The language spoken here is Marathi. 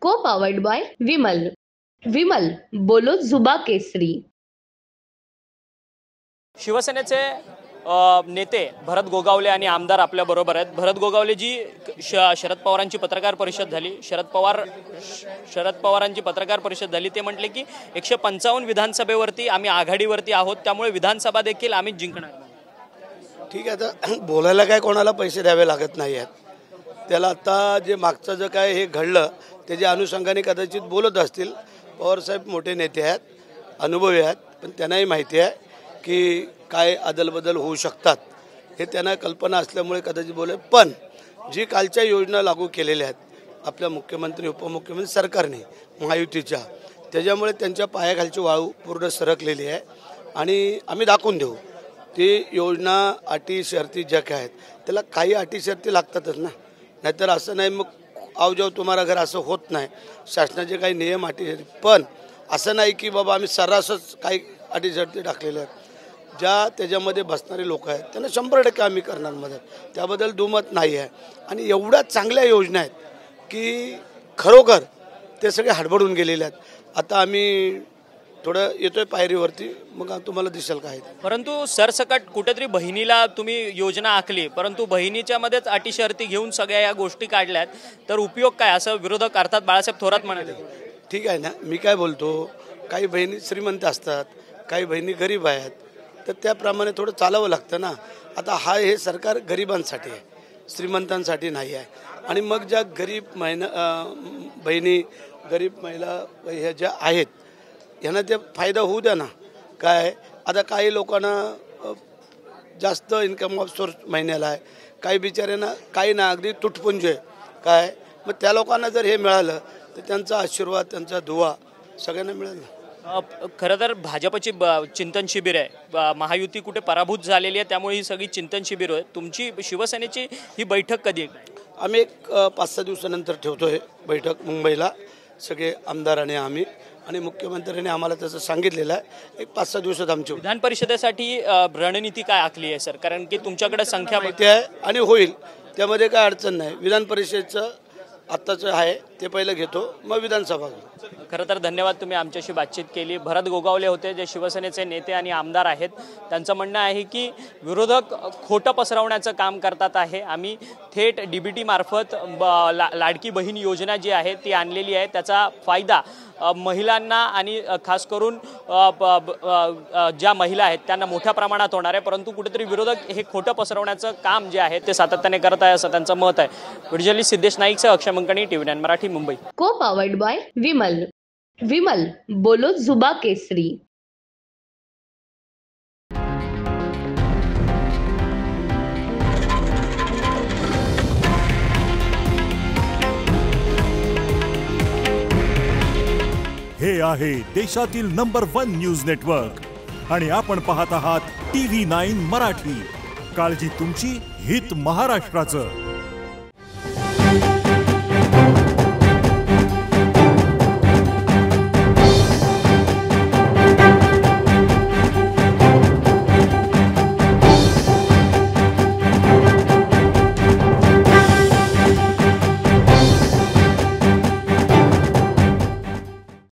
को पावर्ड बाय विमल. विमल बोलो जुबा केसरी. शिवसेनेचे नेते भरत गोगावले आणि आमदार आपल्या बरोबर आहेत. भरत गोगावले जी शरद पवारांची पत्रकार परिषद झाली. शरद पवारांची पत्रकार परिषद झाली. ते म्हटले की 155 विधानसभेवरती आम्ही आघाडीवरती आहोत, त्यामुळे विधानसभा देखील आम्ही जिंकणार. ठीक आहे, आता बोलायला काय कोणाला पैसे द्यावे लागत नाही आहेत. त्याला आता जे मागचं जे काय हे घडलं त्याच्या अनुषंगाने कदाचित बोलत असतील. पवारसाहेब मोठे नेते आहेत, अनुभवी आहेत, पण त्यांनाही माहिती आहे की काय अदलबदल होऊ शकतात हे त्यांना कल्पना असल्यामुळे कदाचित बोले. पण जी कालच्या योजना लागू केलेल्या आहेत आपल्या मुख्यमंत्री उपमुख्यमंत्री सरकारने महायुतीच्या, त्याच्यामुळे त्यांच्या पायाखालची वाळू पूर्ण सरकलेली आहे. आणि आम्ही दाखवून देऊ ती योजना अटी शर्ती ज्या काय आहेत त्याला काही अटी शर्ती लागतातच ना. नाहीतर असं नाही मग आव जाऊ तुम्हाला घर असं होत नाही. शासनाचे काही नियम अटी शर्ती, पण असं नाही की बाबा आम्ही सर्रासच काही अटी शर्ती टाकलेल्या आहेत. ज्या त्याच्यामध्ये बसणारे लोक आहेत त्यांना 100% आम्ही करणार मदत, त्याबद्दल दुमत नाही आहे. आणि एवढ्या चांगल्या योजना आहेत की खरोखर ते सगळे हडबडून गेलेले आहेत. आता आम्ही थोडं येतोय पायरीवरती, मग तुम्हाला दिसेल काय. परंतु सरसकट कुठेतरी बहिणीला तुम्ही योजना आखली, परंतु बहिणीच्या मध्येच अटी शर्ती घेऊन सगळ्या या गोष्टी काढल्यात, तर उपयोग काय असं विरोधक अर्थात बाळासाहेब थोरात म्हणाले. ठीक आहे ना, मी काय बोलतो, काही बहिणी श्रीमंत असतात, काही बहिणी गरीब आहेत, तर त्याप्रमाणे थोडं चालावं लागतं ना. आता हे सरकार गरिबांसाठी आहे, श्रीमंतांसाठी नाही आहे. आणि मग ज्या गरीब बहिणी गरीब महिला ह्या ज्या आहेत यांना ते फायदा होऊ द्या ना. काय आता काही लोकांना जास्त इन्कम ऑफ सोर्स महिन्याला आहे, काही बिचाऱ्यांना काही ना अगदी तुटपुंज आहे. काय मग त्या लोकांना जर हे मिळालं तर त्यांचा आशीर्वाद त्यांचा दुवा सगळ्यांना मिळेल ना. खरं तर भाजपची चिंतन शिबिर आहे, महायुती कुठे पराभूत झालेली आहे, त्यामुळे ही सगळी चिंतन शिबिर आहे. तुमची शिवसेनेची ही बैठक कधी आहे? आम्ही एक 5-6 दिवसानंतर ठेवतोय बैठक मुंबईला, सगळे आमदार आणि आणि मुख्यमंत्र्यांनी आम्हाला तसं सांगितलेलं आहे. एक 5-6 दिवसात आमची विधान परिषदेसाठी रणनीती काय आखली आहे सर? कारण की तुमच्याकडे संख्या माहिती आहे आणि होईल, त्यामध्ये काय अडचण नाही. विधान परिषदेचं आत्ताचं आहे ते पहिलं घेतो, मग विधानसभा. खरं तर धन्यवाद, तुम्ही आमच्याशी बातचीत केली. भरत गोगावले होते, जे शिवसेनेचे नेते आणि आमदार आहेत. त्यांचं म्हणणं आहे की विरोधक खोटं पसरवण्याचं काम करतात आहे. आम्ही थेट DBT मार्फत लाडकी बहीण योजना जी आहे ती आणलेली आहे. त्याचा फायदा महिलांना आणि खास करून ज्या महिला आहेत त्यांना मोठ्या प्रमाणात होणार आहे. परंतु कुठेतरी विरोधक हे खोटं पसरवण्याचं काम जे आहे ते सातत्याने करत आहे असं त्यांचं मत आहे. व्हिडिओ सिद्धेश नाईकसह अक्षय मंकणी, TV9 मराठी, मुंबई. को पावर्ड बाय विमल. विमल बोलो जुबा केसरी. हे आहे देशातील नंबर 1 न्यूज नेटवर्क आणि आपण पाहत आहात TV9 मराठी. काळजी तुमची, हित महाराष्ट्राचं.